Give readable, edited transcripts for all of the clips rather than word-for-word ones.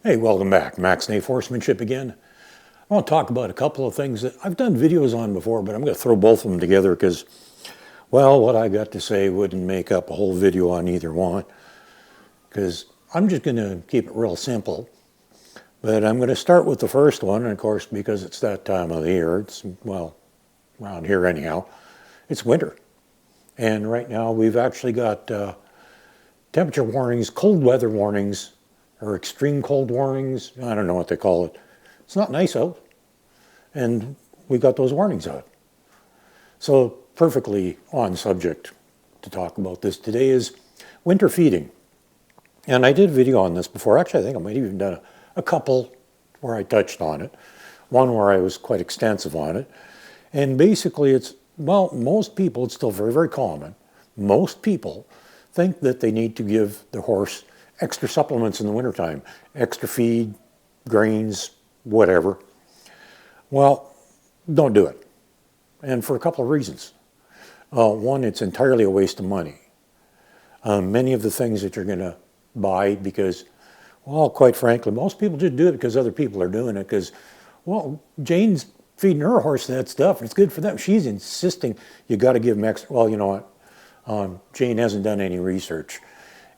Hey, welcome back. Max Nafe Horsemanship again. I want to talk about a couple of things that I've done videos on before, but I'm going to throw both of them together because, well, what I got to say wouldn't make up a whole video on either one. Because I'm just going to keep it real simple. But I'm going to start with the first one, and of course, because it's that time of the year, it's, well, around here anyhow, it's winter. And right now we've actually got temperature warnings, cold weather warnings, or extreme cold warnings. I don't know what they call it. It's not nice out. And we got those warnings out. So perfectly on subject to talk about this today is winter feeding. And I did a video on this before. Actually, I think I might have even done a couple where I touched on it. One where I was quite extensive on it. And basically it's, well, most people, it's still very, very common. Most people think that they need to give the horse extra supplements in the wintertime, extra feed, grains, whatever. Well, don't do it. And for a couple of reasons. One, it's entirely a waste of money. Many of the things that you're going to buy because, well, quite frankly, most people just do it because other people are doing it because, well, Jane's feeding her horse that stuff and it's good for them. She's insisting you got to give them extra. Well, you know what? Jane hasn't done any research.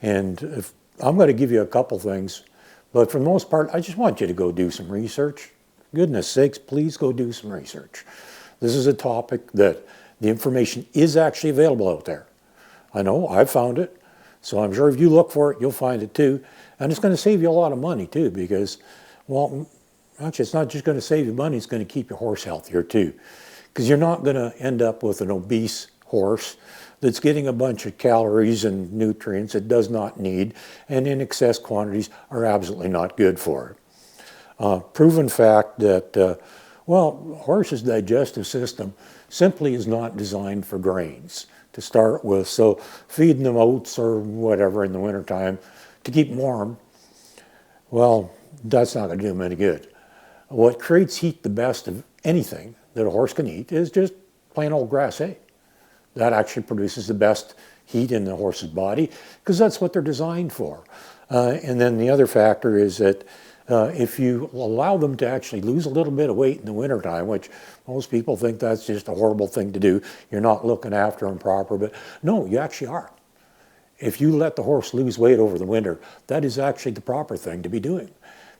And if I'm going to give you a couple things, but for the most part, I just want you to go do some research. Goodness sakes, please go do some research. This is a topic that the information is actually available out there. I know, I've found it, so I'm sure if you look for it, you'll find it too. And it's going to save you a lot of money too, because, well, actually, it's not just going to save you money, it's going to keep your horse healthier too. Because you're not going to end up with an obese horse that's getting a bunch of calories and nutrients it does not need, and in excess quantities are absolutely not good for it. Proven fact that, well, horse's digestive system simply is not designed for grains to start with. So feeding them oats or whatever in the wintertime to keep them warm, well, that's not going to do them any good. What creates heat the best of anything that a horse can eat is just plain old grass hay. That actually produces the best heat in the horse's body because that's what they're designed for. And then the other factor is that if you allow them to actually lose a little bit of weight in the wintertime, which most people think that's just a horrible thing to do, you're not looking after them proper, but no, you actually are. If you let the horse lose weight over the winter, that is actually the proper thing to be doing.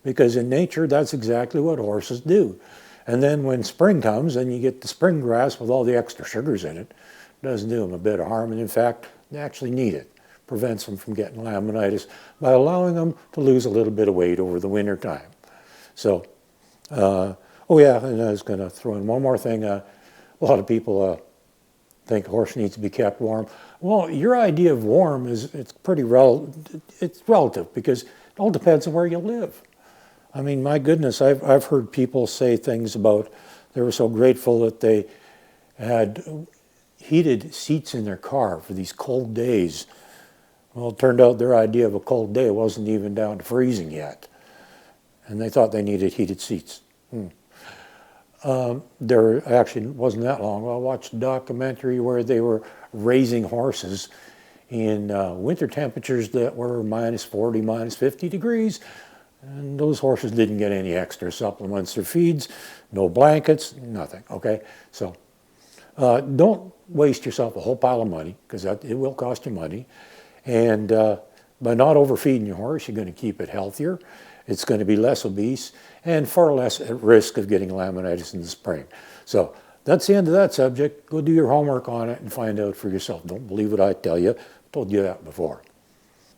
Because in nature, that's exactly what horses do. And then when spring comes and you get the spring grass with all the extra sugars in it, doesn't do them a bit of harm, and in fact, they actually need it. Prevents them from getting laminitis by allowing them to lose a little bit of weight over the winter time. So, oh yeah, and I was going to throw in one more thing. A lot of people think a horse needs to be kept warm. Well, your idea of warm it's pretty it's relative because it all depends on where you live. I mean, my goodness, I've heard people say things about they were so grateful that they had heated seats in their car for these cold days. Well, it turned out their idea of a cold day wasn't even down to freezing yet. And they thought they needed heated seats. There actually wasn't that long ago. I watched a documentary where they were raising horses in winter temperatures that were minus 40, minus 50 degrees. And those horses didn't get any extra supplements or feeds, no blankets, nothing, okay? So don't waste yourself a whole pile of money because it will cost you money. And by not overfeeding your horse, you're going to keep it healthier. It's going to be less obese and far less at risk of getting laminitis in the spring. So that's the end of that subject. Go do your homework on it and find out for yourself. Don't believe what I tell you. I've told you that before.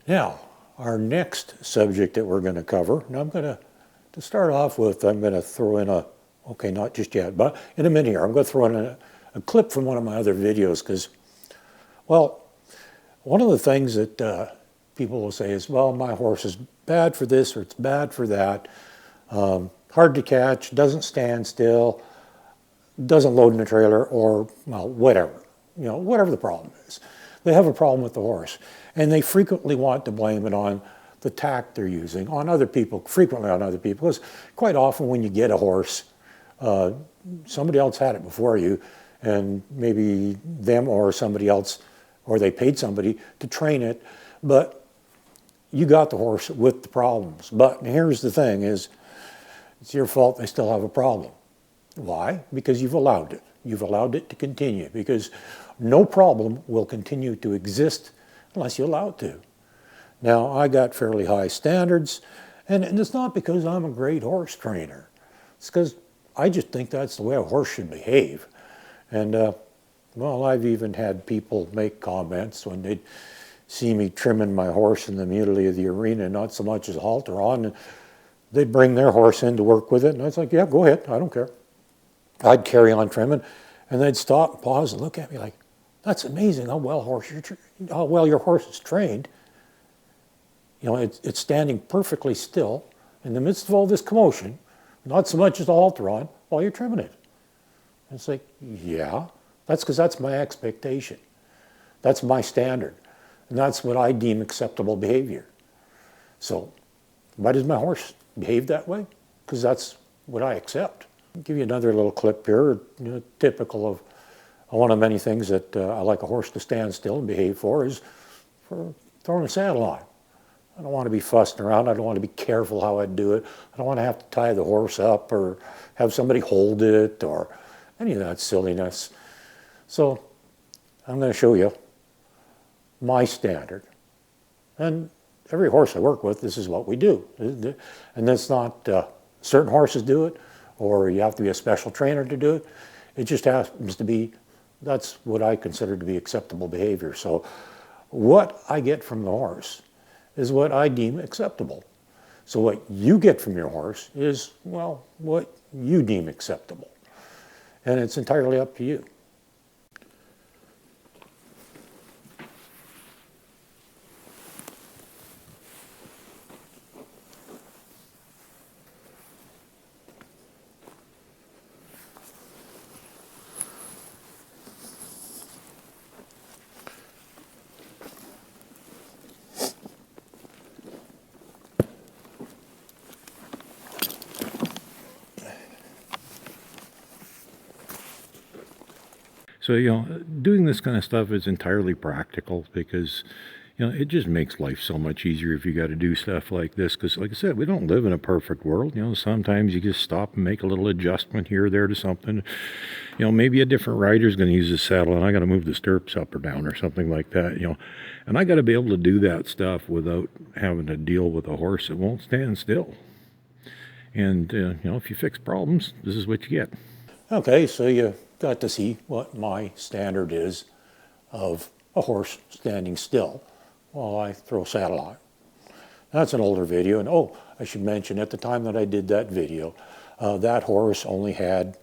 Now, our next subject that we're going to cover, and I'm going to start off with, I'm going to throw in okay, not just yet, but in a minute here, I'm going to throw in a clip from one of my other videos because, well, one of the things that people will say is, well, my horse is bad for this or it's bad for that, hard to catch, doesn't stand still, doesn't load in a trailer, or, well, whatever, you know, whatever the problem is. They have a problem with the horse, and they frequently want to blame it on the tack they're using, on other people, frequently on other people, because quite often when you get a horse, somebody else had it before you, and maybe them or somebody else, or they paid somebody to train it, but you got the horse with the problems. But here's the thing is, it's your fault they still have a problem. Why? Because you've allowed it. You've allowed it to continue, because no problem will continue to exist unless you allow it to. Now, I got fairly high standards, and it's not because I'm a great horse trainer. It's because I just think that's the way a horse should behave. And, well, I've even had people make comments when they'd see me trimming my horse in the mutility of the arena, not so much as a halter on, and they'd bring their horse in to work with it, and I was like, yeah, go ahead, I don't care. I'd carry on trimming, and they'd stop and pause and look at me like, that's amazing how well your horse is trained. You know, it's standing perfectly still in the midst of all this commotion, not so much as a halter on, while you're trimming it. And it's like, yeah, that's because that's my expectation. That's my standard. And that's what I deem acceptable behavior. So why does my horse behave that way? Because that's what I accept. I'll give you another little clip here, typical of one of many things that I like a horse to stand still and behave for is for throwing a saddle on. I don't want to be fussing around. I don't want to be careful how I do it. I don't want to have to tie the horse up or have somebody hold it or any of that silliness. So I'm going to show you my standard. And every horse I work with, this is what we do. And that's not certain horses do it, or you have to be a special trainer to do it. It just happens to be, that's what I consider to be acceptable behavior. So what I get from the horse is what I deem acceptable. So what you get from your horse is, well, what you deem acceptable. And it's entirely up to you. So, doing this kind of stuff is entirely practical because, it just makes life so much easier if you got to do stuff like this. Because, like I said, we don't live in a perfect world. Sometimes you just stop and make a little adjustment here or there to something. Maybe a different rider's going to use the saddle and I got to move the stirrups up or down or something like that, And I got to be able to do that stuff without having to deal with a horse that won't stand still. And, if you fix problems, this is what you get. Okay, so you got to see what my standard is of a horse standing still while I throw saddle on. That's an older video, and oh, I should mention at the time that I did that video, that horse only had,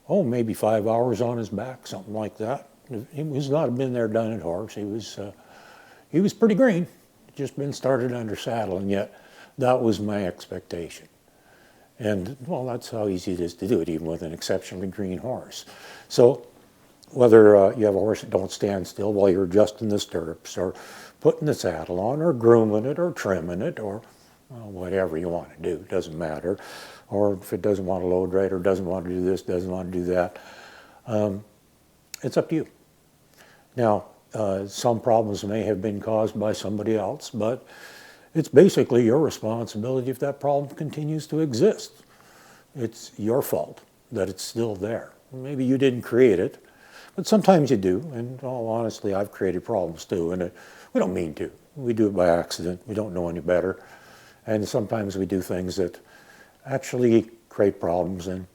maybe 5 hours on his back, something like that. He was not a been there, done it horse. He was pretty green, just been started under saddle, and yet that was my expectation. And, well, that's how easy it is to do it, even with an exceptionally green horse. So whether you have a horse that don't stand still while you're adjusting the stirrups or putting the saddle on or grooming it or trimming it or whatever you want to do, it doesn't matter. Or if it doesn't want to load right or doesn't want to do this, doesn't want to do that, it's up to you. Now, some problems may have been caused by somebody else, but it's basically your responsibility if that problem continues to exist. It's your fault that it's still there. Maybe you didn't create it, but sometimes you do. And all honestly, I've created problems too, and we don't mean to. We do it by accident. We don't know any better. And sometimes we do things that actually create problems. And,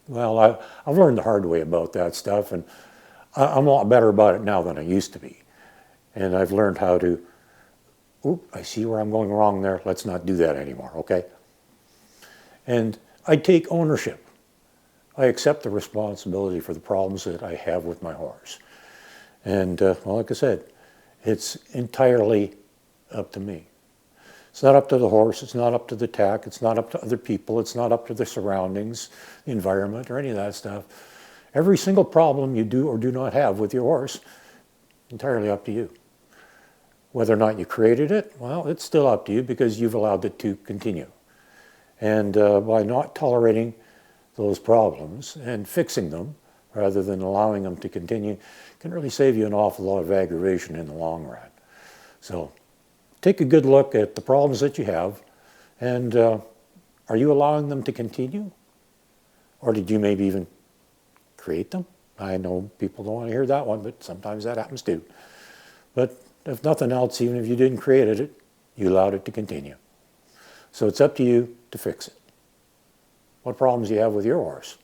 well, I've learned the hard way about that stuff, and I'm a lot better about it now than I used to be. And I've learned how to, I see where I'm going wrong there. Let's not do that anymore, okay? And I take ownership. I accept the responsibility for the problems that I have with my horse. And, well, like I said, it's entirely up to me. It's not up to the horse. It's not up to the tack. It's not up to other people. It's not up to the surroundings, the environment, or any of that stuff. Every single problem you do or do not have with your horse, entirely up to you. Whether or not you created it, well, it's still up to you because you've allowed it to continue. And by not tolerating those problems and fixing them rather than allowing them to continue can really save you an awful lot of aggravation in the long run. So take a good look at the problems that you have, and are you allowing them to continue? Or did you maybe even create them? I know people don't want to hear that one, but sometimes that happens too. But if nothing else, even if you didn't create it, you allowed it to continue. So it's up to you to fix it. What problems do you have with your horse?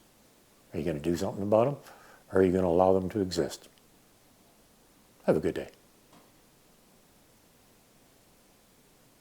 Are you going to do something about them, or are you going to allow them to exist? Have a good day.